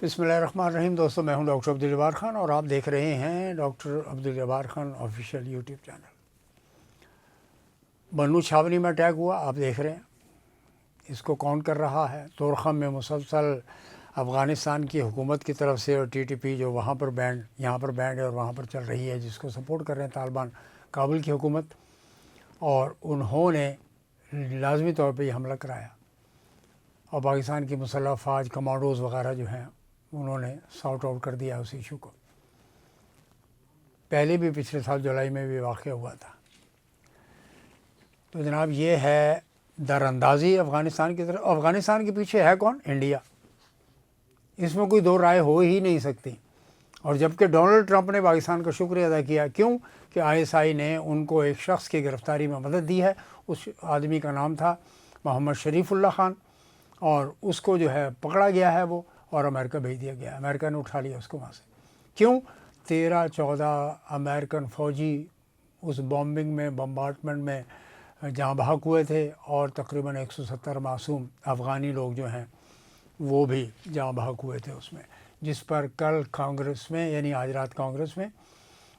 بسم اللہ الرحمن الرحیم۔ دوستوں، میں ہوں ڈاکٹر عبدالجبار خان اور آپ دیکھ رہے ہیں doctor Abdul Jabbar Khan official YouTube channel. Bannu چھاونی میں اٹیک ہوا، آپ دیکھ رہے ہیں اس کو کون کر رہا ہے۔ طورخم میں مسلسل افغانستان کی حکومت کی طرف سے اور ٹی ٹی پی جو وہاں پر بینڈ یہاں پر بینڈ ہے اور وہاں پر چل رہی ہے، جس کو سپورٹ کر رہے ہیں طالبان، کابل کی حکومت، اور انہوں نے لازمی طور پہ یہ حملہ کرایا اور پاکستان کی مسلح افواج کمانڈوز وغیرہ جو ہیں انہوں نے سارٹ آؤٹ کر دیا اس ایشو کو۔ پہلے بھی پچھلے سال جولائی میں بھی واقع ہوا تھا۔ تو جناب یہ ہے در اندازی افغانستان کی طرف۔ افغانستان کے پیچھے ہے کون؟ انڈیا۔ اس میں کوئی دو رائے ہو ہی نہیں سکتی۔ اور جبکہ ڈونلڈ ٹرمپ نے پاکستان کا شکریہ ادا کیا، کیوں کہ آئی ایس آئی نے ان کو ایک شخص کی گرفتاری میں مدد دی ہے۔ اس آدمی کا نام تھا محمد شریف اللہ خان، اور اس کو جو ہے پکڑا گیا ہے وہ، اور امریکہ بھیج دیا گیا۔ امریکہ نے اٹھا لیا اس کو وہاں سے۔ کیوں؟ 13-14 امریکن فوجی اس بامبنگ میں، بمبارٹمنٹ میں جاں بحق ہوئے تھے، اور تقریباً 170 معصوم افغانی لوگ جو ہیں وہ بھی جاں بحق ہوئے تھے اس میں، جس پر کل کانگریس میں، یعنی آج رات کانگریس میں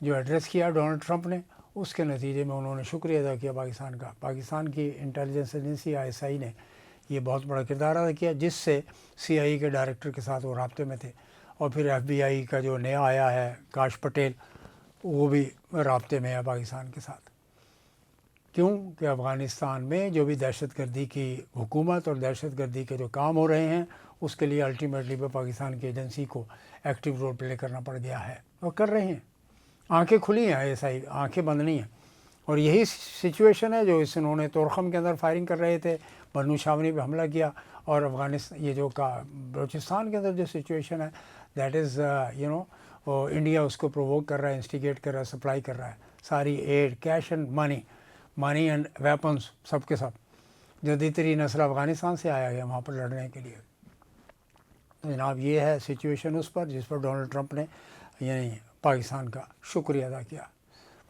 جو ایڈریس کیا ڈونلڈ ٹرمپ نے، اس کے نتیجے میں انہوں نے شکریہ ادا کیا پاکستان کا۔ پاکستان کی intelligence agency I S I نے یہ بہت بڑا کردار ادا کیا، جس سے سی آئی کے ڈائریکٹر کے ساتھ وہ رابطے میں تھے، اور پھر ایف بی آئی کا جو نیا آیا ہے کاش پٹیل، وہ بھی رابطے میں ہے پاکستان کے ساتھ۔ کیوں کہ افغانستان میں جو بھی دہشت گردی کی حکومت اور دہشت گردی کے جو کام ہو رہے ہیں، اس کے لیے الٹیمیٹلی پہ پاکستان کی ایجنسی کو ایکٹیو رول پلے کرنا پڑ گیا ہے، اور کر رہے ہیں۔ آنکھیں کھلی ہیں، ایسا ہی آنکھیں بند نہیں ہیں۔ اور یہی سچویشن ہے جو انہوں نے طورخم کے اندر فائرنگ کر رہے تھے، بنو چھاونی پہ حملہ کیا، اور افغانستان یہ جو بلوچستان کے اندر جو سچویشن ہے، دیٹ از انڈیا اس کو پرووک کر رہا ہے، انسٹیگیٹ کر رہا ہے، سپلائی کر رہا ہے ساری aid, cash and money and weapons, سب کے سب جدید ترین نسل افغانستان سے آیا ہے وہاں پر لڑنے کے لیے۔ تو جناب یہ ہے سچویشن اس پر، جس پر ڈونلڈ ٹرمپ نے یعنی پاکستان کا شکریہ ادا کیا۔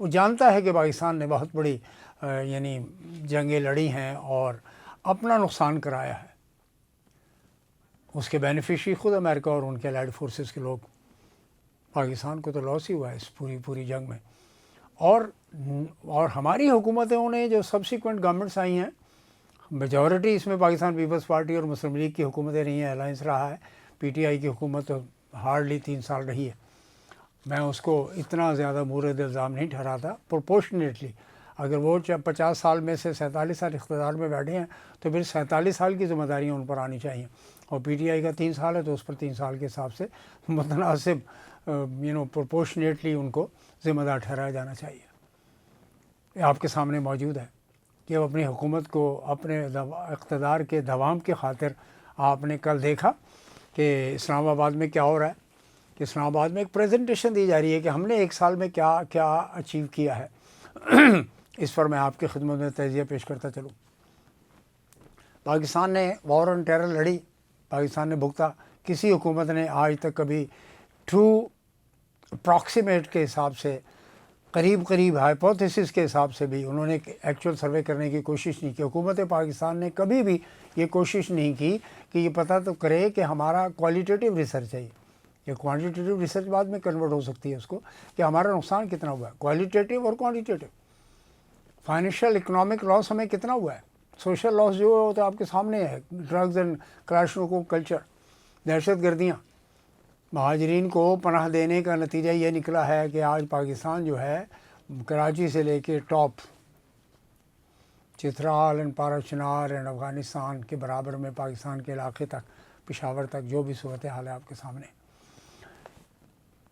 وہ جانتا ہے کہ پاکستان نے بہت بڑی یعنی جنگیں لڑی ہیں اور اپنا نقصان کرایا ہے۔ اس کے بینیفیشری خود امریکہ اور ان کے الائیڈ فورسز کے لوگ۔ پاکستان کو تو لاس ہی ہوا ہے اس پوری جنگ میں۔ اور ہماری حکومتوں نے جو سبسیکوینٹ گورنمنٹس آئی ہیں، میجورٹی اس میں پاکستان پیپلز پارٹی اور مسلم لیگ کی حکومتیں رہی ہیں، الائنس رہا ہے۔ پی ٹی آئی کی حکومت تو ہارڈلی 3 سال رہی ہے۔ میں اس کو اتنا زیادہ مورد الزام نہیں ٹھہراتا۔ پروپورشنیٹلی اگر وہ 50 سال میں سے 47 سال اقتدار میں بیٹھے ہیں، تو پھر 47 سال کی ذمہ داریاں ان پر آنی چاہیے، اور پی ٹی آئی کا 3 سال ہے تو اس پر 3 سال کے حساب سے متناسب پروپورشنیٹلی ان کو ذمہ دار ٹھہرایا جانا چاہیے۔ یہ آپ کے سامنے موجود ہے کہ اب اپنی حکومت کو اپنے اقتدار کے دوام کی خاطر، آپ نے کل دیکھا کہ اسلام آباد میں کیا ہو رہا ہے، کہ اسلام آباد میں ایک پریزنٹیشن دی جا رہی ہے کہ ہم نے 1 سال میں کیا اچیو کیا ہے۔ اس پر میں آپ کی خدمت میں تجزیہ پیش کرتا چلوں۔ پاکستان نے وار آن ٹیرر لڑی، پاکستان نے بھگتا۔ کسی حکومت نے آج تک کبھی ٹرو اپروکسیمیٹ کے حساب سے، قریب ہائپوتھیسس کے حساب سے بھی انہوں نے ایکچوئل سروے کرنے کی کوشش نہیں کی۔ حکومت پاکستان نے کبھی بھی یہ کوشش نہیں کی کہ یہ پتہ تو کرے کہ ہمارا کوالٹیٹیو ریسرچ ہے، یہ کوانٹیٹیو ریسرچ بعد میں کنورٹ ہو سکتی ہے اس کو، کہ ہمارا نقصان کتنا ہوا ہے، کوالٹیٹیو اور کوانٹیٹیو۔ فائنینشیل اکنامک لاس ہمیں کتنا ہوا ہے، سوشل لاس جو ہے وہ تو آپ کے سامنے ہے، ڈرگز اینڈ کلاشنکوف کلچر، دہشت گردیاں، مہاجرین کو پناہ دینے کا نتیجہ یہ نکلا ہے کہ آج پاکستان جو ہے کراچی سے لے کے ٹاپ چترال اینڈ پارا چنار اینڈ افغانستان کے برابر میں پاکستان کے علاقے تک، پشاور تک جو بھی صورتحال ہے آپ کے سامنے،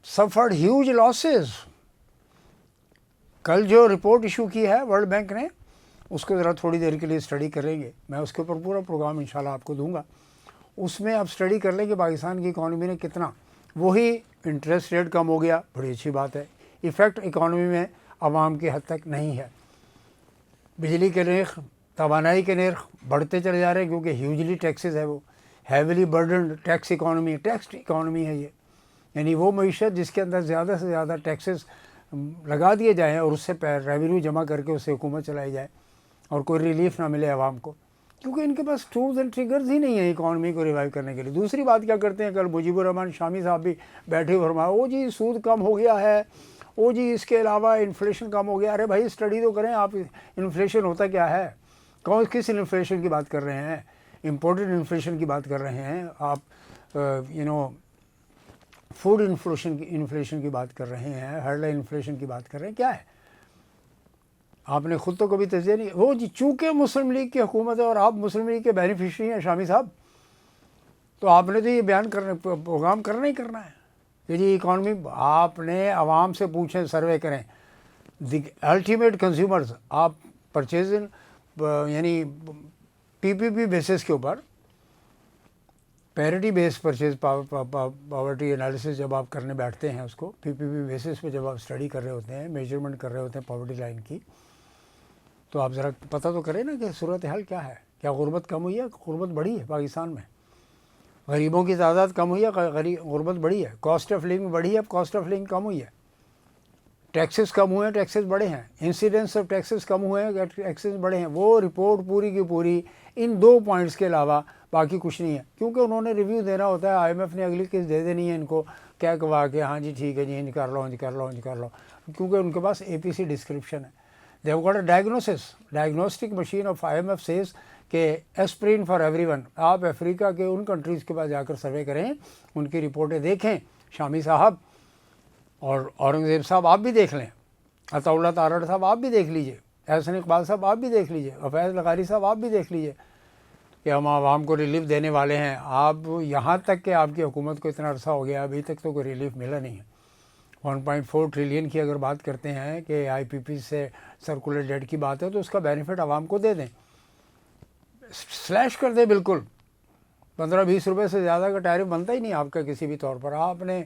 سفرڈ ہیوج لاسز۔ کل جو رپورٹ ایشو کی ہے ورلڈ بینک نے، اس کو ذرا تھوڑی دیر کے لیے اسٹڈی کریں گے، میں اس کے اوپر پورا پروگرام انشاءاللہ آپ کو دوں گا۔ اس میں آپ اسٹڈی کر لیں کہ پاکستان کی اکانومی نے کتنا، وہی انٹرسٹ ریٹ کم ہو گیا، بڑی اچھی بات ہے، ایفیکٹ اکانومی میں عوام کی حد تک نہیں ہے۔ بجلی کے نرخ، توانائی کے نرخ بڑھتے چلے جا رہے ہیں، کیونکہ ہیوجلی ٹیکسز ہے، وہ heavily burdened tax economy, taxed economy ہے یہ، یعنی وہ معیشت جس کے اندر زیادہ سے زیادہ ٹیکسز لگا دیے جائیں اور اس سے ریونیو جمع کر کے اس سے حکومت چلائی جائے اور کوئی ریلیف نہ ملے عوام کو۔ کیونکہ ان کے پاس ٹولز اینڈ ٹریگرز ہی نہیں ہیں اکانومی کو ریوائیو کرنے کے لیے۔ دوسری بات کیا کرتے ہیں، کل مجیب الرحمان شامی صاحب بھی بیٹھے ہوئے فرمایا او جی سود کم ہو گیا ہے، او جی اس کے علاوہ انفلیشن کم ہو گیا۔ ارے بھائی اسٹڈی تو کریں آپ، انفلیشن ہوتا کیا ہے، کس انفلیشن کی بات کر رہے ہیں؟ امپورٹڈ انفلیشن کی بات کر رہے ہیں آپ، فوڈ انفلیشن کی بات کر رہے ہیں، ہیڈ لائن انفلیشن کی بات کر رہے ہیں، کیا ہے؟ آپ نے خود تو کبھی تجزیہ نہیں، وہ جی چونکہ مسلم لیگ کی حکومت ہے اور آپ مسلم لیگ کے بینیفیشری ہیں شامی صاحب، تو آپ نے تو یہ بیان کرنا، پروگرام کرنا ہی کرنا ہے کہ جی اکانومی، آپ نے عوام سے پوچھیں، سروے کریں، دی الٹیمیٹ کنزیومرز، آپ پرچیزنگ یعنی پی پی پی بیسس کے اوپر، پیرٹی بیس پرچیز پاورٹی انالیسس جب آپ کرنے بیٹھتے ہیں، اس کو پی پی پی بیسس پہ جب آپ اسٹڈی کر رہے ہوتے ہیں، میجرمنٹ کر رہے ہوتے ہیں پاورٹی لائن کی، تو آپ ذرا پتہ تو کریں نا کہ صورتحال کیا ہے، کیا غربت کم ہوئی ہے، غربت بڑھی ہے پاکستان میں، غریبوں کی تعداد کم ہوئی ہے، غربت بڑھی ہے، کاسٹ آف لیونگ بڑھی ہے، کاسٹ آف لیونگ کم ہوئی ہے، ٹیکسز کم ہوئے ہیں، ٹیکسز بڑھے ہیں، انسیڈنس آف ٹیکسز کم ہوئے ہیں، ٹیکسز بڑھے ہیں۔ وہ رپورٹ پوری کی پوری ان 2 پوائنٹس کے علاوہ باقی کچھ نہیں ہے، کیونکہ انہوں نے ریویو دینا ہوتا ہے، آئی ایم ایف نے اگلی قسط دے دینی ہے ان کو، کیا کہوا کے ہاں جی ٹھیک ہے جی انج کر لو، انج کر لو، انج کر لو، کیونکہ ان کے پاس اے پی سی ڈسکرپشن ہے، they have got a diagnostic machine of I M F says کہ ایسپرین فار ایوری ون۔ آپ افریقہ کے ان کنٹریز کے پاس جا کر سروے کریں، ان کی رپورٹیں دیکھیں شامی صاحب، اور اورنگزیب صاحب آپ بھی دیکھ لیں، عطا اللہ تارڑ صاحب آپ بھی دیکھ لیجئے، احسن اقبال صاحب آپ بھی دیکھ لیجئے، فیض لغاری صاحب آپ بھی دیکھ لیجئے کہ ہم عوام کو ریلیف دینے والے ہیں۔ آپ یہاں تک کہ آپ کی حکومت کو اتنا عرصہ ہو گیا، ابھی تک تو کوئی ریلیف ملا نہیں ہے۔ 1.4 ٹریلین کی اگر بات کرتے ہیں کہ آئی پی پی سے سرکولر ڈیٹ کی بات ہے، تو اس کا بینیفٹ عوام کو دے دیں، سلیش کر دیں بالکل، 15-20 روپے سے زیادہ کا ٹیرف بنتا ہی نہیں آپ کا کسی بھی طور پر۔ آپ نے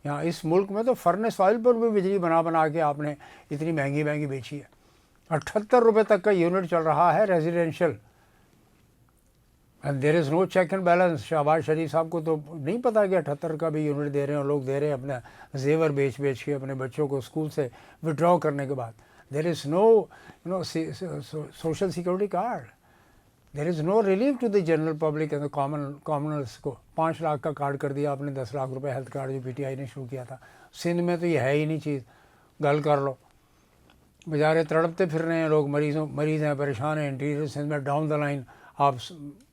یہاں اس ملک میں تو فرنس آئل پر بھی بجلی بنا کے آپ نے اتنی مہنگی بیچی ہے، 78 روپے تک کا یونٹ چل رہا ہے residential, and there is no check and balance. Shehbaz Sharif صاحب کو تو نہیں پتا کہ 78 کا بھی یونٹ دے رہے ہیں، لوگ دے رہے ہیں اپنا زیور بیچ کے اپنے بچوں کو اسکول سے وڈرا کرنے کے بعد۔ There is no social security card, there is no relief to the general public and commoners کو۔ 5 لاکھ کا کارڈ کر دیا آپ نے، 10 لاکھ روپے ہیلتھ کارڈ جو پی ٹی آئی نے شروع کیا تھا۔ سندھ میں تو یہ ہے ہی نہیں چیز، گل کر لو، بیچارے تڑپتے پھر رہے ہیں لوگ، مریض ہیں، پریشان ہیں، انٹیریئر سندھ میں ڈاؤن دا لائن آپ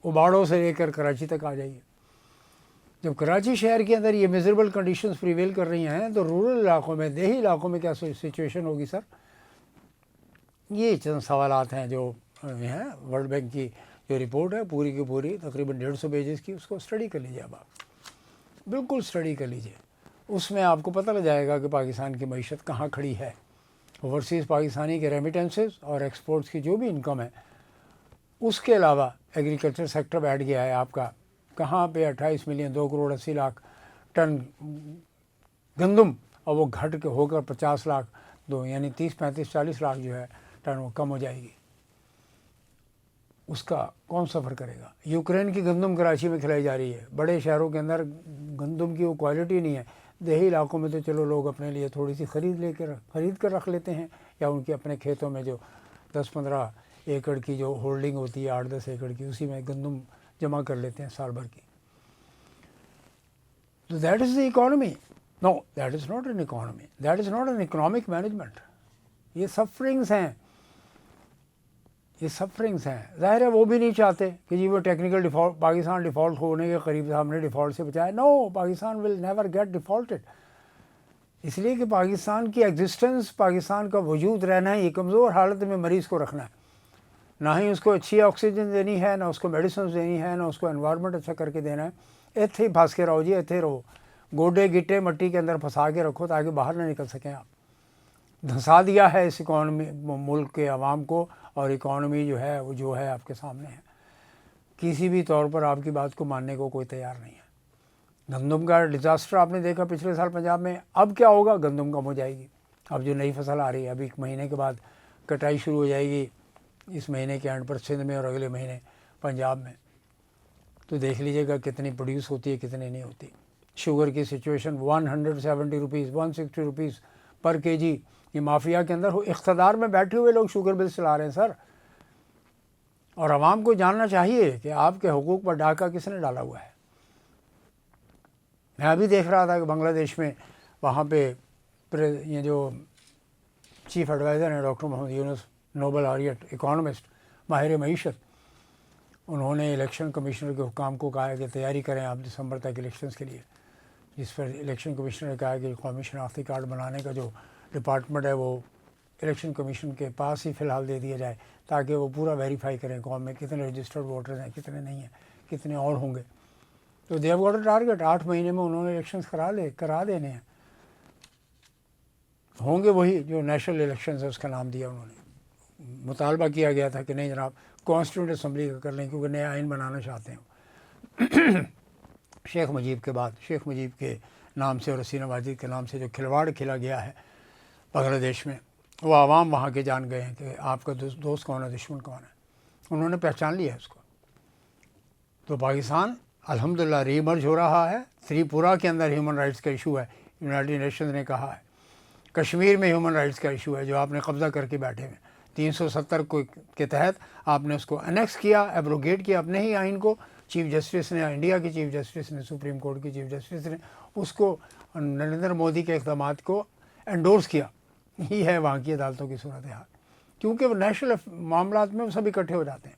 اباڑوں سے لے کر کراچی تک آ جائیے۔ جب کراچی شہر کے اندر یہ میزربل کنڈیشنز پریویل کر رہی ہیں، تو رورل علاقوں میں، دیہی علاقوں میں کیا سچویشن ہوگی سر؟ یہ چند سوالات ہیں جو ہیں، ورلڈ بینک کی جو رپورٹ ہے پوری کی پوری تقریباً 150 پیجز کی، اس کو اسٹڈی کر لیجیے، اب آپ بالکل اسٹڈی کر لیجیے، اس میں آپ کو پتہ لگ جائے گا کہ پاکستان کی معیشت کہاں کھڑی ہے۔ اوورسیز پاکستانی کے ریمیٹنسز اور ایکسپورٹس کی جو بھی انکم ہے، اس کے علاوہ ایگریکلچر سیکٹر بیٹھ گیا ہے آپ کا، کہاں پہ 28 ملین 2 کروڑ 80 لاکھ ٹن گندم، اور وہ گھٹ کے ہو کر 50 لاکھ یعنی 30-35-40 لاکھ جو ہے ٹن وہ کم ہو جائے گی۔ اس کا کون سفر کرے گا؟ یوکرین کی گندم کراچی میں کھلائی جا رہی ہے، بڑے شہروں کے اندر گندم کی وہ کوالٹی نہیں ہے، دیہی علاقوں میں تو چلو لوگ اپنے لیے تھوڑی سی خرید کر رکھ لیتے ہیں، یا ان کے اپنے کھیتوں میں جو 10-15 ایکڑ کی جو ہولڈنگ ہوتی ہے، 8-10 ایکڑ کی، اسی میں گندم جمع کر لیتے ہیں سال بھر کی۔ تو that is the economy? No, that is not an economy, that is not an economic management. یہ سفرنگس ہیں، یہ سفرنگس ہیں۔ ظاہر ہے وہ بھی نہیں چاہتے کہ جی وہ ٹیکنیکل ڈیفالٹ، پاکستان ڈیفالٹ ہونے کے قریب تھا، ہم نے ڈیفالٹ سے بچایا۔ نو، پاکستان ول نیور گیٹ ڈیفالٹڈ، اس لیے کہ پاکستان کی ایگزسٹنس، پاکستان کا وجود رہنا ہے، یہ کمزور حالت میں مریض کو رکھنا ہے، نہ ہی اس کو اچھی آکسیجن دینی ہے، نہ اس کو میڈیسنز دینی ہے، نہ اس کو انوائرمنٹ اچھا کر کے دینا ہے۔ ایتھے ہی پھنس کے رہو جی، ایتھے رہو، گوڈے گٹے مٹی کے اندر پھنسا کے رکھو تاکہ باہر نہ نکل سکیں آپ۔ دھنسا دیا ہے اس اکانومی، ملک کے عوام کو، اور اکانومی جو ہے وہ جو ہے آپ کے سامنے ہے، کسی بھی طور پر آپ کی بات کو ماننے کو کوئی تیار نہیں ہے۔ گندم کا ڈیزاسٹر آپ نے دیکھا پچھلے سال پنجاب میں، اب کیا ہوگا؟ گندم کم ہو جائے گی، اب جو نئی فصل آ رہی ہے، ابھی 1 مہینے کے بعد کٹائی شروع ہو جائے گی، اس مہینے کے اینڈ پر سندھ میں، اور اگلے مہینے پنجاب میں، تو دیکھ لیجیے گا کتنی پروڈیوس ہوتی ہے، کتنی نہیں ہوتی۔ شوگر کی سچویشن 170 روپیز 160 روپیز پر کے جی، یہ مافیا کے اندر اقتدار میں بیٹھے ہوئے لوگ شوگر بل چلا رہے ہیں سر، اور عوام کو جاننا چاہیے کہ آپ کے حقوق پر ڈاکہ کس نے ڈالا ہوا ہے۔ میں ابھی دیکھ رہا تھا کہ بنگلہ دیش میں وہاں پہ یہ جو چیف ایڈوائزر ہیں ڈاکٹر محمد یونس، نوبل آریٹ، اکانومسٹ، ماہر معیشت، انہوں نے الیکشن کمیشنر کے حکام کو کہا ہے کہ تیاری کریں آپ دسمبر تک الیکشنز کے لیے، جس پر الیکشن کمیشنر نے کہا کہ قومی شناختی کارڈ بنانے کا جو ڈپارٹمنٹ ہے وہ الیکشن کمیشن کے پاس ہی فی الحال دے دیا جائے، تاکہ وہ پورا ویریفائی کریں قوم میں کتنے رجسٹرڈ ووٹرز ہیں، کتنے نہیں ہیں، کتنے اور ہوں گے۔ تو دے ہیو گاٹ اے ٹارگیٹ، 8 مہینے میں انہوں نے الیکشنز کرا دینے ہیں، ہوں گے وہی جو نیشنل الیکشنز ہے اس کا نام دیا انہوں نے۔ مطالبہ کیا گیا تھا کہ نہیں جناب کانسٹیٹیوٹ اسمبلی کا کر لیں کیونکہ نیا آئین بنانا چاہتے ہیں۔ شیخ مجیب کے بعد، شیخ مجیب کے نام سے اور حسینہ واجد کے نام سے جو کھلواڑ کھیلا گیا ہے بنگلہ دیش میں، وہ عوام وہاں کے جان گئے ہیں کہ آپ کا دوست کون ہے، دشمن کون ہے، انہوں نے پہچان لیا ہے اس کو۔ تو پاکستان الحمدللہ ری ایمرج ہو رہا ہے۔ تریپورہ کے اندر ہیومن رائٹس کا ایشو ہے، یونائٹڈ نیشنز نے کہا ہے۔ کشمیر میں ہیومن رائٹس کا ایشو ہے جو آپ نے قبضہ کر کے بیٹھے ہوئے، 370 کے تحت آپ نے اس کو انیکس کیا، ایبروگیٹ کیا اپنے ہی آئین کو۔ چیف جسٹس نے، انڈیا کی چیف جسٹس نے، سپریم کورٹ کی چیف جسٹس نے اس کو، نریندر مودی کے اقدامات کو انڈورس کیا۔ یہ ہے وہاں کی عدالتوں کی صورتحال، کیونکہ وہ نیشنل معاملات میں وہ سب اکٹھے ہو جاتے ہیں۔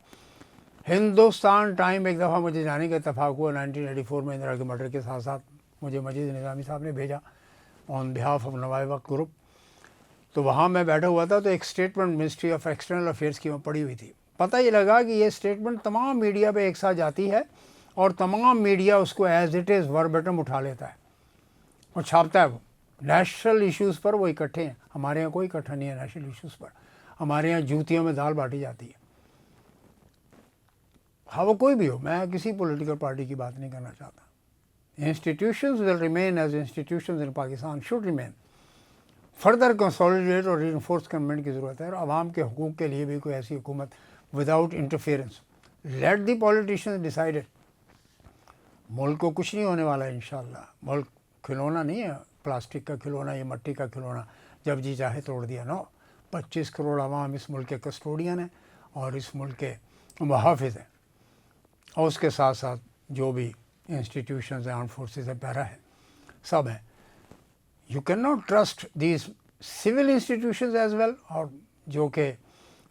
ہندوستان ٹائم ایک دفعہ مجھے جانے کا اتفاق ہوا 1984 میں اندرا کے مرڈر کے ساتھ ساتھ، مجھے مجید نظامی صاحب نے بھیجا آن بہاف آف نوائے وقت گروپ۔ تو وہاں میں بیٹھا ہوا تھا تو ایک statement ministry of external affairs کی میں پڑھی ہوئی تھی۔ پتہ یہ لگا کہ یہ اسٹیٹمنٹ تمام میڈیا پہ ایک ساتھ جاتی ہے اور تمام میڈیا اس کو ایز اٹ از وربٹم اٹھا لیتا ہے اور چھاپتا ہے۔ وہ نیشنل ایشوز پر وہ اکٹھے ہیں، ہمارے یہاں کوئی اکٹھا نہیں ہے نیشنل ایشوز پر، ہمارے یہاں جوتیوں میں دال بانٹی جاتی ہے۔ ہاں وہ کوئی بھی ہو، میں کسی پولیٹیکل پارٹی کی بات نہیں کرنا چاہتا۔ Institutions will remain as institutions in Pakistan should remain. Further consolidate اور ری انفورس گورنمنٹ کی ضرورت ہے، اور عوام کے حقوق کے لیے بھی کوئی ایسی حکومت without interference. Let the politicians decide. ملک کو کچھ نہیں ہونے والا ہے انشاءاللہ۔ ملک کھلونا نہیں ہے، پلاسٹک کا کھلونا یا مٹی کا کھلونا جب جی چاہے توڑ دیا۔ نو، 25 کروڑ عوام اس ملک کے کسٹوڈین ہیں اور اس ملک کے محافظ ہیں، اور اس کے ساتھ ساتھ جو بھی انسٹیٹیوشنز ہیں، آرمڈ فورسز ہے، پیرا ہے، سب ہیں۔ You can not trust these civil institutions as well, اور جو کہ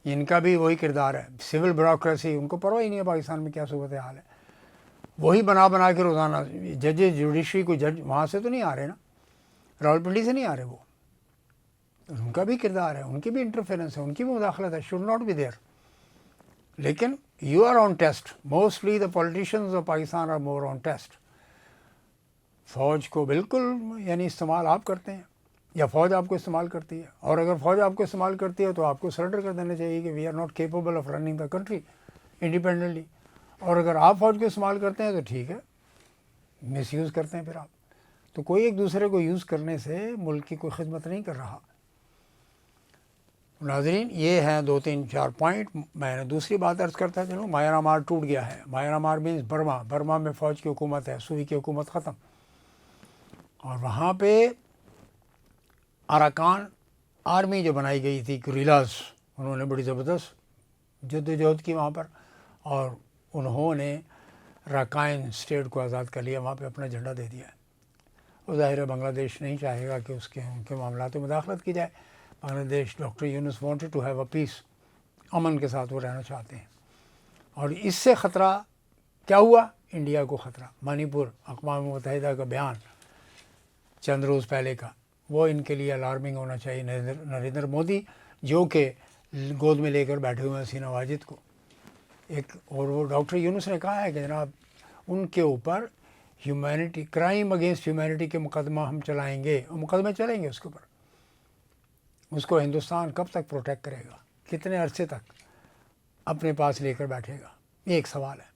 ان کا بھی وہی کردار ہے، سول بیوروکریسی، ان کو پرواہ ہی نہیں ہے پاکستان میں کیا صورتحال ہے۔ وہی بنا کے روزانہ ججز، جوڈیشری کو جج وہاں سے تو نہیں آ رہے نا، راولپنڈی سے نہیں آ رہے، وہ ان کا بھی کردار ہے، ان کی بھی انٹرفیئرنس ہے، ان کی بھی مداخلت ہے، شوڈ ناٹ بی دیئر۔ لیکن you are on test, mostly the politicians of Pakistan are more on test. فوج کو بالکل یعنی استعمال آپ کرتے ہیں یا فوج آپ کو استعمال کرتی ہے، اور اگر فوج آپ کو استعمال کرتی ہے تو آپ کو سرنڈر کر دینا چاہیے کہ we are not capable of running the country independently. اور اگر آپ فوج کو استعمال کرتے ہیں تو ٹھیک ہے، مس یوز کرتے ہیں پھر آپ۔ تو کوئی ایک دوسرے کو یوز کرنے سے ملک کی کوئی خدمت نہیں کر رہا۔ ناظرین یہ ہیں 2 3 4 پوائنٹ۔ میں نے دوسری بات عرض کرتا چلوں، میانمار ٹوٹ گیا ہے۔ میانمار مینس برما میں فوج کی حکومت ہے، سوئی کی حکومت ختم، اور وہاں پہ اراکان آرمی جو بنائی گئی تھی، گریلاز، انہوں نے بڑی زبردست جدوجہد کی وہاں پر، اور انہوں نے راکائن اسٹیٹ کو آزاد کر لیا، وہاں پہ اپنا جھنڈا دے دیا ہے۔ وہ ظاہر ہے بنگلہ دیش نہیں چاہے گا کہ ان کے معاملات میں مداخلت کی جائے۔ Bangladesh, doctor Yunus wanted to have a peace, امن کے ساتھ وہ رہنا چاہتے ہیں۔ اور اس سے خطرہ کیا ہوا؟ انڈیا کو خطرہ۔ منی پور، اقوام متحدہ کا بیان چند روز پہلے کا، وہ ان کے لیے الارمنگ ہونا چاہیے۔ نریندر مودی جو کہ گود میں لے کر بیٹھے ہوئے ہیں حسینہ واجد کو، اور وہ ڈاکٹر یونس نے کہا ہے کہ جناب ان کے اوپر ہیومینٹی، کرائم اگینسٹ ہیومینٹی کے مقدمہ ہم چلائیں گے، اور مقدمے چلیں گے اس کے اوپر۔ اس کو ہندوستان کب تک پروٹیکٹ کرے گا، کتنے عرصے تک اپنے پاس لے کر بیٹھے گا، یہ ایک سوال ہے۔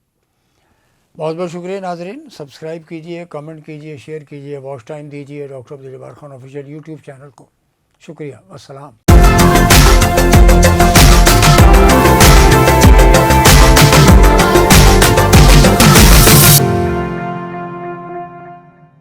بہت بہت شکریہ ناظرین، سبسکرائب کیجئے، کمنٹ کیجئے، شیئر کیجئے، واچ ٹائم دیجئے doctor Abdul Jabbar Khan official YouTube channel کو۔ شکریہ، السلام۔